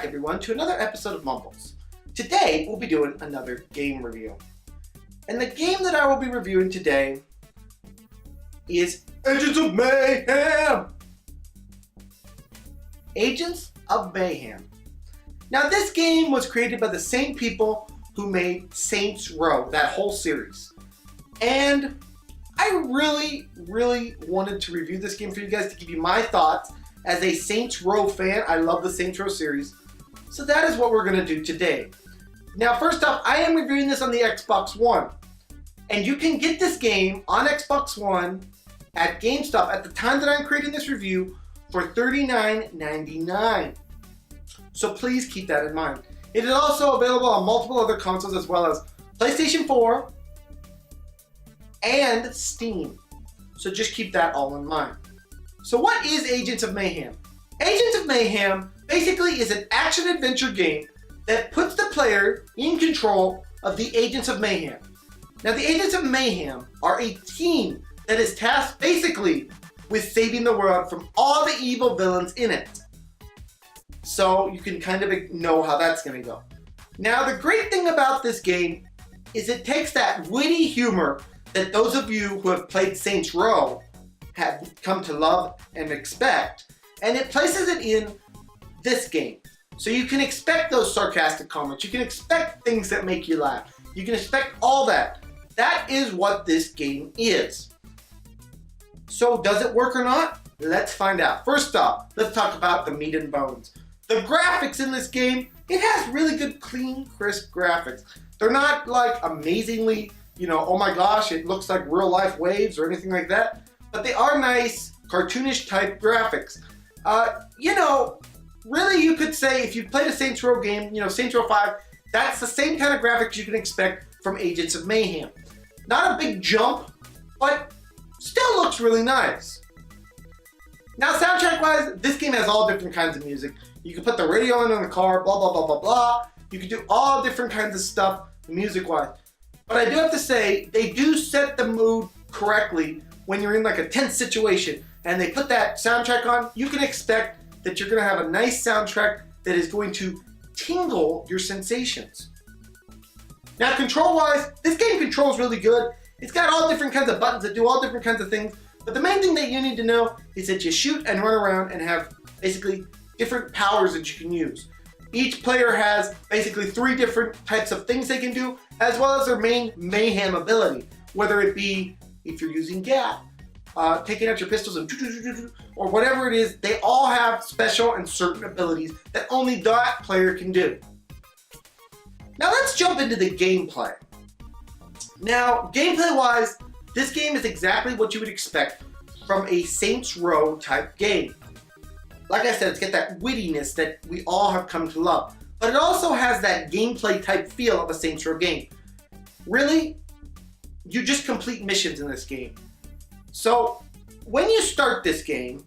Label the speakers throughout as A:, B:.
A: back, everyone, to another episode of Mumbles. Today, we'll be doing another game review. And the game that I will be reviewing today is Agents of Mayhem! Agents of Mayhem. Now, this game was created by the same people who made Saints Row, that whole series. And I really wanted to review this game for you guys to give you my thoughts. As a Saints Row fan, I love the Saints Row series. So that is what we're going to do today. Now, first off, I am reviewing this on the Xbox One. And you can get this game on Xbox One at GameStop at the time that I'm creating this review for $39.99. So please keep that in mind. It is also available on multiple other consoles as well as PlayStation 4 and Steam. So just keep that all in mind. So what is Agents of Mayhem? Agents of Mayhem basically is an action-adventure game that puts the player in control of the Agents of Mayhem. Now, the Agents of Mayhem are a team that is tasked basically with saving the world from all the evil villains in it. So you can kind of know how that's going to go. Now, the great thing about this game is it takes that witty humor that those of you who have played Saints Row have come to love and expect, and it places it in this game. So you can expect those sarcastic comments. You can expect things that make you laugh. You can expect all that. That is what this game is. So does it work or not? Let's find out. First off, let's talk about the meat and bones. The graphics in this game, it has really good, clean, crisp graphics. They're not like amazingly, oh my gosh, it looks like real life waves or anything like that. But they are nice, cartoonish type graphics. Really you could say if you've played a Saints Row game, Saints Row 5, that's the same kind of graphics you can expect from Agents of Mayhem. Not a big jump, but still looks really nice. Now, soundtrack-wise, this game has all different kinds of music. You can put the radio on in the car, blah, blah, blah, blah, blah. You can do all different kinds of stuff music-wise. But I do have to say, they do set the mood correctly when you're in like a tense situation and they put that soundtrack on. You can expect that you're going to have a nice soundtrack that is going to tingle your sensations. Now, control-wise, this game controls really good. It's got all different kinds of buttons that do all different kinds of things. But the main thing that you need to know is that you shoot and run around and have basically different powers that you can use. Each player has basically 3 different types of things they can do, as well as their main mayhem ability. Whether it be if you're using gas, taking out your pistols and or whatever it is, they all have special and certain abilities that only that player can do. Now let's jump into the gameplay. Now, gameplay-wise, this game is exactly what you would expect from a Saints Row type game. Like I said, it's got that wittiness that we all have come to love. But it also has that gameplay type feel of a Saints Row game. Really, you just complete missions in this game. So, when you start this game,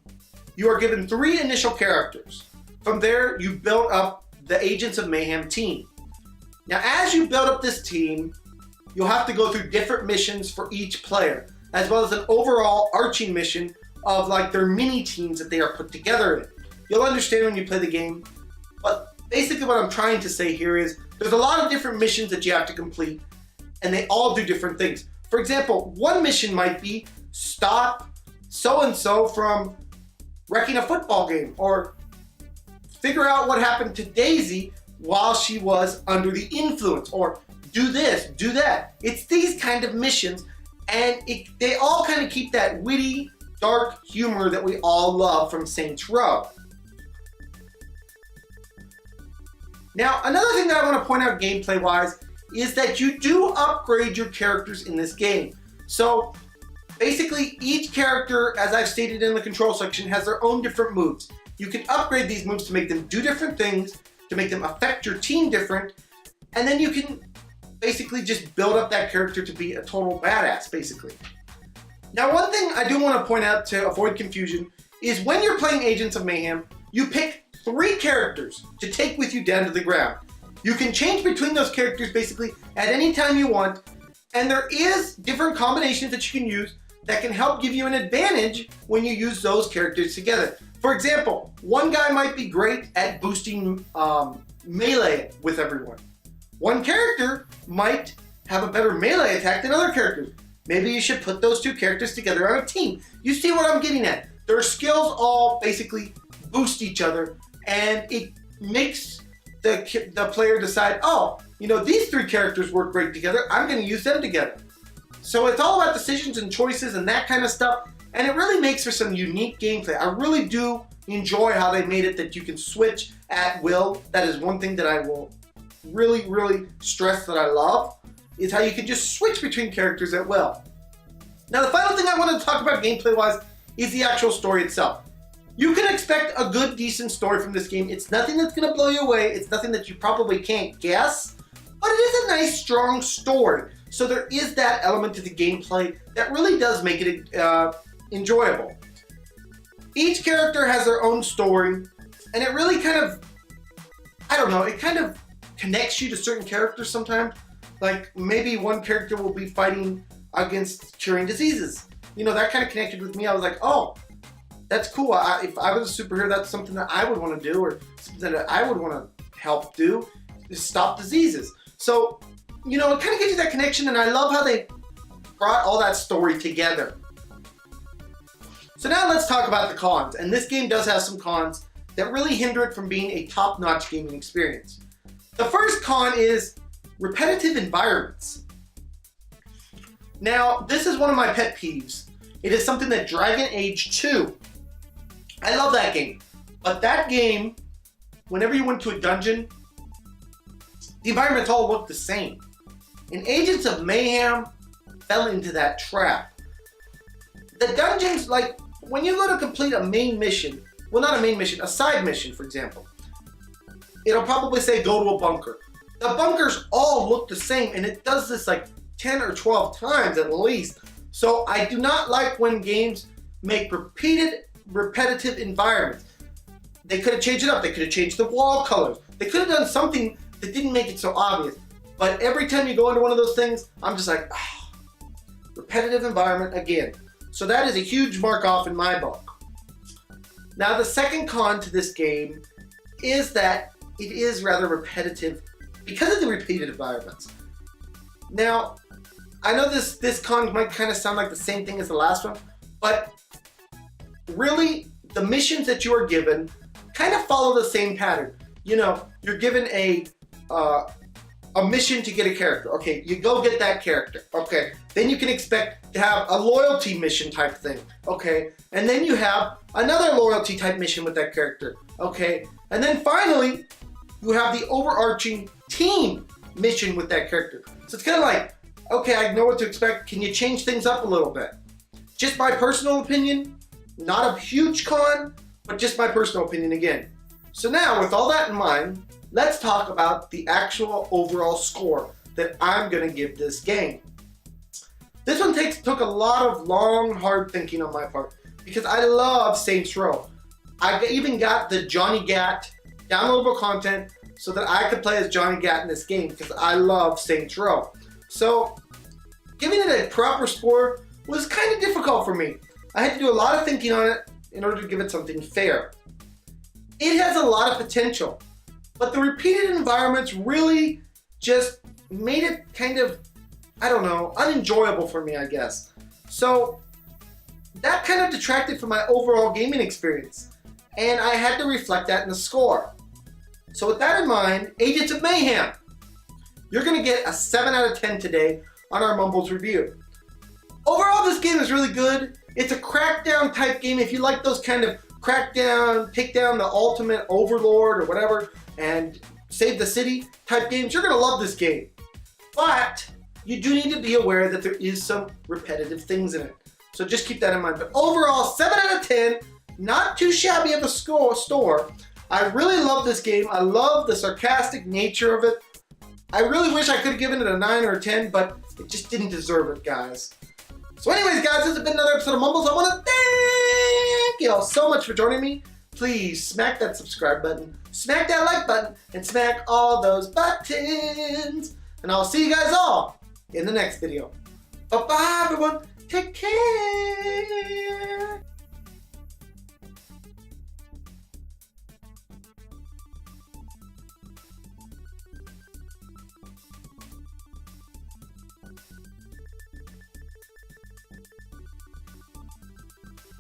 A: you are given 3 initial characters. From there, you build up the Agents of Mayhem team. Now, as you build up this team, you'll have to go through different missions for each player, as well as an overall arching mission of like their mini teams that they are put together in. You'll understand when you play the game, but basically what I'm trying to say here is there's a lot of different missions that you have to complete, and they all do different things. For example, one mission might be stop so-and-so from wrecking a football game, or figure out what happened to Daisy while she was under the influence, or do this, do that. It's these kind of missions, and they all kind of keep that witty, dark humor that we all love from Saints Row. Now, another thing that I want to point out gameplay-wise is that you do upgrade your characters in this game. So, basically, each character, as I've stated in the control section, has their own different moves. You can upgrade these moves to make them do different things, to make them affect your team different, and then you can basically just build up that character to be a total badass, basically. Now, one thing I do want to point out to avoid confusion is when you're playing Agents of Mayhem, you pick 3 characters to take with you down to the ground. You can change between those characters basically at any time you want, and there is different combinations that you can use that can help give you an advantage when you use those characters together. For example, one guy might be great at boosting melee with everyone. One character might have a better melee attack than other characters. Maybe you should put those two characters together on a team. You see what I'm getting at? Their skills all basically boost each other, and it makes the player decide, oh, you know, these three characters work great together. I'm going to use them together. So it's all about decisions and choices and that kind of stuff. And it really makes for some unique gameplay. I really do enjoy how they made it that you can switch at will. That is one thing that I will really, really stress that I love, is how you can just switch between characters at will. Now, the final thing I want to talk about gameplay-wise is the actual story itself. You can expect a good, decent story from this game. It's nothing that's going to blow you away. It's nothing that you probably can't guess, but it is a nice, strong story. So there is that element to the gameplay that really does make it enjoyable. Each character has their own story, and it really kind of, I don't know, it kind of connects you to certain characters sometimes. Like maybe one character will be fighting against curing diseases. You know, that kind of connected with me. I was like, oh, that's cool. If I was a superhero, that's something that I would want to do, or something that I would want to help do, is stop diseases. So, you know, it kind of gives you that connection, and I love how they brought all that story together. So now let's talk about the cons, and this game does have some cons that really hinder it from being a top-notch gaming experience. The first con is repetitive environments. Now, this is one of my pet peeves. It is something that Dragon Age 2, I love that game, but that game, whenever you went to a dungeon, the environments all looked the same. And Agents of Mayhem fell into that trap. The dungeons, like, when you go to complete a main mission, well, not a main mission, a side mission, for example, it'll probably say go to a bunker. The bunkers all look the same, and it does this like 10 or 12 times at least. So I do not like when games make repetitive environments. They could have changed it up. They could have changed the wall colors. They could have done something that didn't make it so obvious. But every time you go into one of those things, I'm just like, ah, repetitive environment again. So that is a huge mark off in my book. Now, the second con to this game is that it is rather repetitive because of the repeated environments. Now, I know this con might kind of sound like the same thing as the last one, but really, the missions that you are given kind of follow the same pattern. You know, you're given a mission to get a character. Okay, you go get that character. Okay, then you can expect to have a loyalty mission type thing. Okay, and then you have another loyalty type mission with that character. Okay, and then finally, you have the overarching team mission with that character. So it's kind of like, okay, I know what to expect. Can you change things up a little bit? Just my personal opinion, not a huge con, but just my personal opinion again. So now, with all that in mind, let's talk about the actual overall score that I'm going to give this game. This one took a lot of long, hard thinking on my part, because I love Saints Row. I even got the Johnny Gat downloadable content so that I could play as Johnny Gat in this game, because I love Saints Row. So, giving it a proper score was kind of difficult for me. I had to do a lot of thinking on it in order to give it something fair. It has a lot of potential, but the repeated environments really just made it kind of, I don't know, unenjoyable for me, I guess. So that kind of detracted from my overall gaming experience, and I had to reflect that in the score. So with that in mind, Agents of Mayhem, you're going to get a 7 out of 10 today on our Mumbles review. Overall, this game is really good. It's a crackdown type game. If you like those kind of crackdown, take down the ultimate overlord or whatever, and save the city type games, you're going to love this game. But you do need to be aware that there is some repetitive things in it. So just keep that in mind. But overall, 7 out of 10, not too shabby of a store. I really love this game. I love the sarcastic nature of it. I really wish I could have given it a 9 or a 10, but it just didn't deserve it, guys. So anyways, guys, this has been another episode of Mumbles. I want to thank you all so much for joining me. Please smack that subscribe button, smack that like button, and smack all those buttons. And I'll see you guys all in the next video. Bye-bye, everyone. Take care.